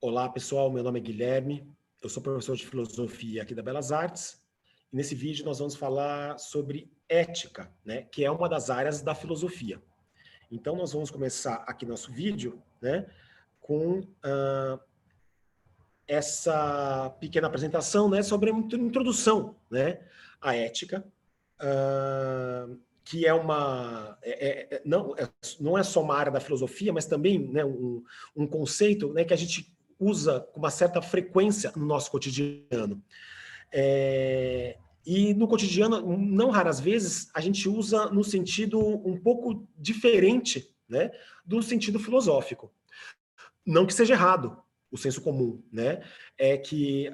Olá, pessoal. Meu nome é Guilherme. Eu sou professor de filosofia aqui da Belas Artes. E nesse vídeo nós vamos falar sobre ética, né, que é uma das áreas da filosofia. Então nós vamos começar aqui nosso vídeo, né, com essa pequena apresentação, né, sobre a introdução, né, à ética, que é uma não é só uma área da filosofia, mas também, né, um conceito, né, que a gente usa com uma certa frequência no nosso cotidiano. E no cotidiano, não raras vezes, a gente usa no sentido um pouco diferente, né, do sentido filosófico. Não que seja errado o senso comum, né? É que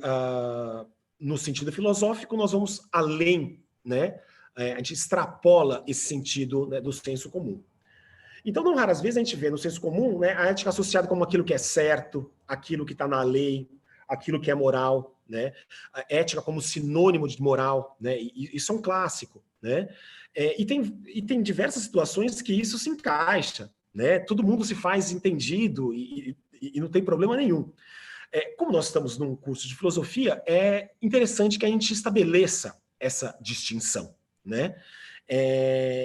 no sentido filosófico nós vamos além, né? A gente extrapola esse sentido, né, do senso comum. Então, não raras vezes a gente vê no senso comum, né, a ética associada como aquilo que é certo, aquilo que está na lei, aquilo que é moral, né? A ética como sinônimo de moral, né? E isso é um clássico, né? E tem diversas situações que isso se encaixa, né? Todo mundo se faz entendido e não tem problema nenhum. Como nós estamos num curso de filosofia, é interessante que a gente estabeleça essa distinção, né?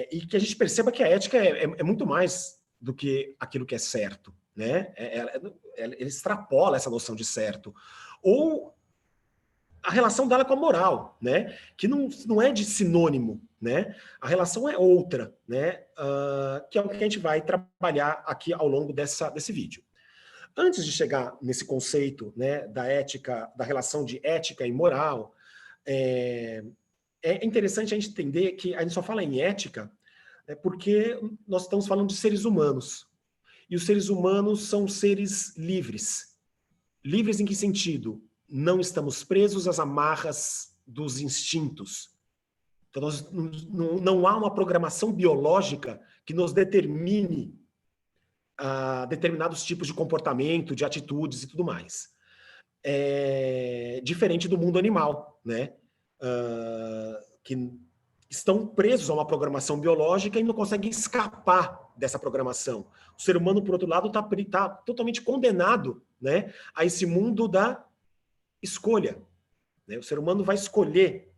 E que a gente perceba que a ética é muito mais do que aquilo que é certo, né? Ela extrapola essa noção de certo. Ou a relação dela com a moral, né? Que não é de sinônimo, né? A relação é outra, né? Que é o que a gente vai trabalhar aqui ao longo desse vídeo. Antes de chegar nesse conceito, né, da ética, da relação de ética e moral, é interessante a gente entender que a gente só fala em ética, né, porque nós estamos falando de seres humanos. E os seres humanos são seres livres. Livres em que sentido? Não estamos presos às amarras dos instintos. Então, não há uma programação biológica que nos determine determinados tipos de comportamento, de atitudes e tudo mais. Diferente do mundo animal, né? Que estão presos a uma programação biológica e não conseguem escapar dessa programação. O ser humano, por outro lado, está totalmente condenado, né, a esse mundo da escolha, né? O ser humano vai escolher,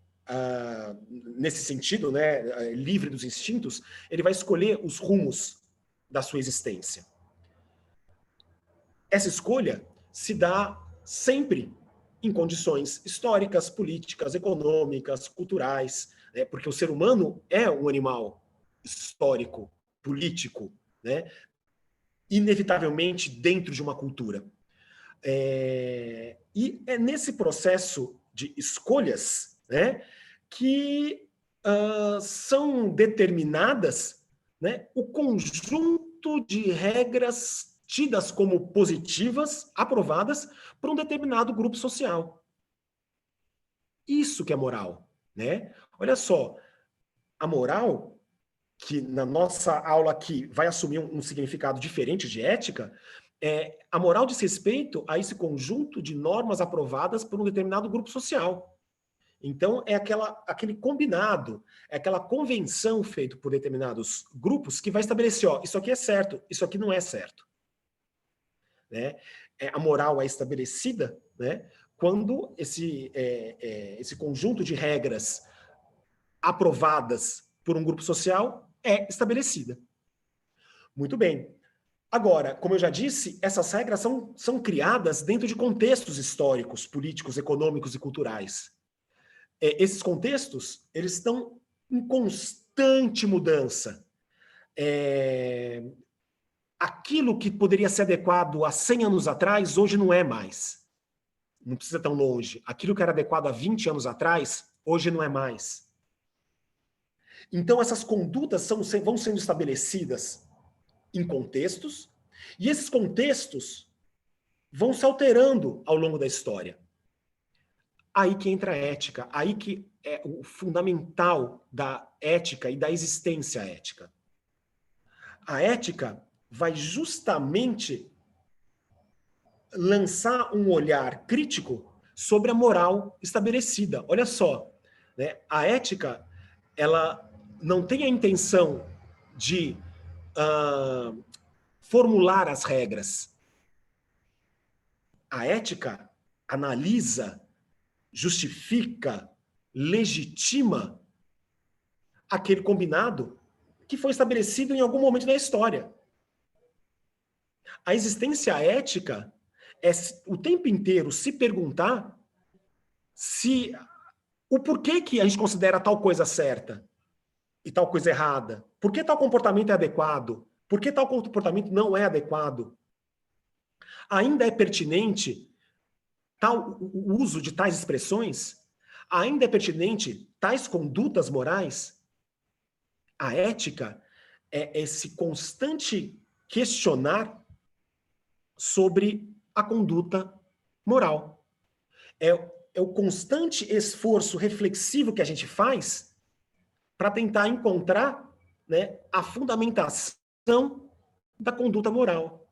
nesse sentido, né, livre dos instintos, ele vai escolher os rumos da sua existência. Essa escolha se dá sempre em condições históricas, políticas, econômicas, culturais, né? Porque o ser humano é um animal histórico, político, né? Inevitavelmente dentro de uma cultura. E é nesse processo de escolhas, né, que são determinadas, né, o conjunto de regras tidas como positivas, aprovadas por um determinado grupo social. Isso que é moral, né? Olha só, a moral, que na nossa aula aqui vai assumir um significado diferente de ética, a moral diz respeito a esse conjunto de normas aprovadas por um determinado grupo social. Então, é aquele combinado, é aquela convenção feita por determinados grupos que vai estabelecer, ó, isso aqui é certo, isso aqui não é certo. Né? A moral é estabelecida, né, quando esse conjunto de regras aprovadas por um grupo social é estabelecida. Muito bem. Agora, como eu já disse, essas regras são criadas dentro de contextos históricos, políticos, econômicos e culturais. Esses contextos, eles estão em constante mudança. Aquilo que poderia ser adequado há 100 anos atrás, hoje não é mais. Não precisa tão longe. Aquilo que era adequado há 20 anos atrás, hoje não é mais. Então, essas condutas vão sendo estabelecidas em contextos, e esses contextos vão se alterando ao longo da história. Aí que entra a ética, aí que é o fundamental da ética e da existência ética. A ética vai justamente lançar um olhar crítico sobre a moral estabelecida. Olha só, né? A ética, ela não tem a intenção de formular as regras. A ética analisa, justifica, legitima aquele combinado que foi estabelecido em algum momento da história. A existência ética é o tempo inteiro se perguntar se o porquê que a gente considera tal coisa certa e tal coisa errada. Por que tal comportamento é adequado? Por que tal comportamento não é adequado? Ainda é pertinente o uso de tais expressões? Ainda é pertinente tais condutas morais? A ética é esse constante questionar sobre a conduta moral. É o constante esforço reflexivo que a gente faz para tentar encontrar, né, a fundamentação da conduta moral.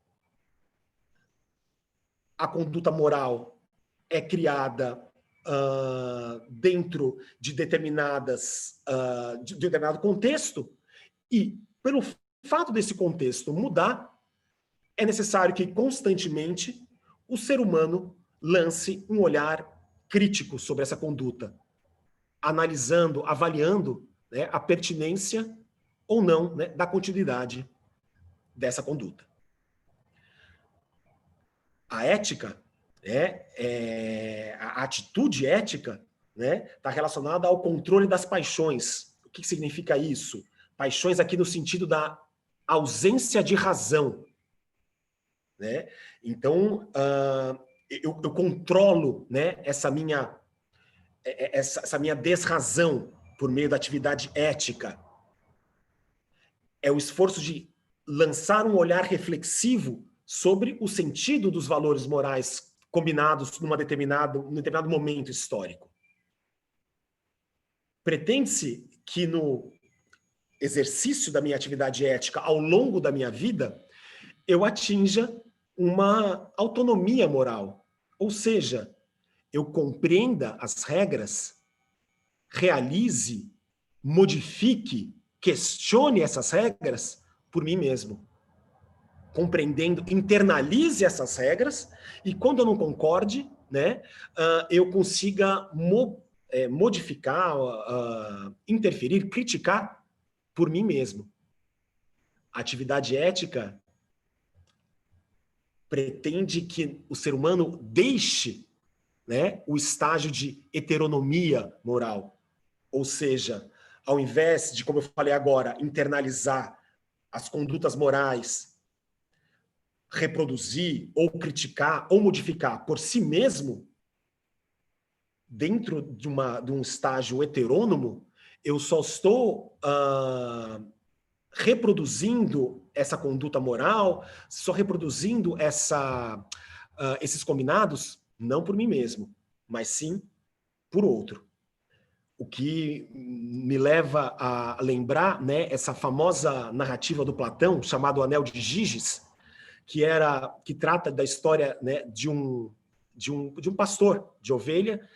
A conduta moral é criada dentro de de determinado contexto, e pelo fato desse contexto mudar, é necessário que constantemente o ser humano lance um olhar crítico sobre essa conduta, analisando, avaliando, né, a pertinência ou não, né, da continuidade dessa conduta. A ética, a atitude ética, né, está relacionada ao controle das paixões. O que significa isso? Paixões aqui no sentido da ausência de razão. Né? Então, eu controlo, né, essa minha desrazão por meio da atividade ética. É o esforço de lançar um olhar reflexivo sobre o sentido dos valores morais combinados num determinado momento histórico. Pretende-se que no exercício da minha atividade ética ao longo da minha vida, eu atinja uma autonomia moral. Ou seja, eu compreenda as regras, realize, modifique, questione essas regras por mim mesmo. Compreendendo, internalize essas regras, e quando eu não concorde, né, eu consiga modificar, interferir, criticar por mim mesmo. A atividade ética pretende que o ser humano deixe, né, o estágio de heteronomia moral. Ou seja, ao invés de, como eu falei agora, internalizar as condutas morais, reproduzir ou criticar ou modificar por si mesmo, dentro de um estágio heterônomo, eu só estou reproduzindo essa conduta moral, só reproduzindo esses combinados, não por mim mesmo, mas sim por outro. O que me leva a lembrar, né, essa famosa narrativa do Platão, chamada O Anel de Giges, que trata da história, né, de um pastor de ovelha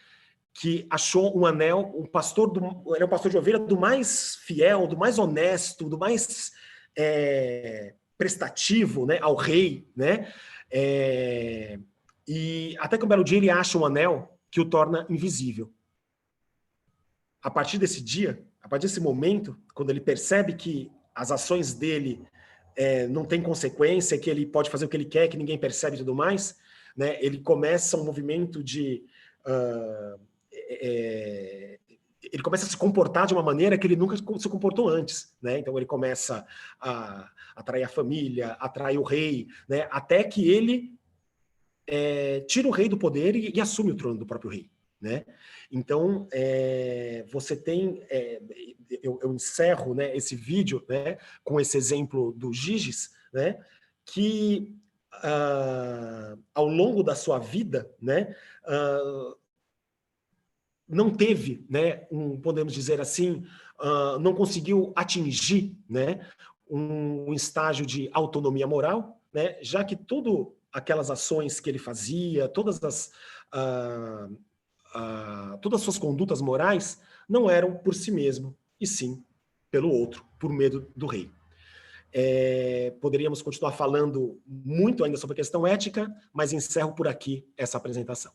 que achou um anel, ele é um pastor de ovelha do mais fiel, do mais honesto, do mais prestativo, né, ao rei, né? E até que um belo dia ele acha um anel que o torna invisível. A partir desse dia, a partir desse momento, quando ele percebe que as ações dele não têm consequência, que ele pode fazer o que ele quer, que ninguém percebe e tudo mais, né, ele começa um movimento de... ele começa a se comportar de uma maneira que ele nunca se comportou antes, né? Então ele começa a atrair a família, atrair o rei, né? Até que ele tira o rei do poder e assume o trono do próprio rei, né? Então você tem, eu encerro, né, esse vídeo, né, com esse exemplo do Giges, né, que ao longo da sua vida, né, não teve, né, podemos dizer assim, não conseguiu atingir, né, um estágio de autonomia moral, né, já que tudo aquelas ações que ele fazia, todas as suas condutas morais não eram por si mesmo, e sim pelo outro, por medo do rei. Poderíamos continuar falando muito ainda sobre a questão ética, mas encerro por aqui essa apresentação.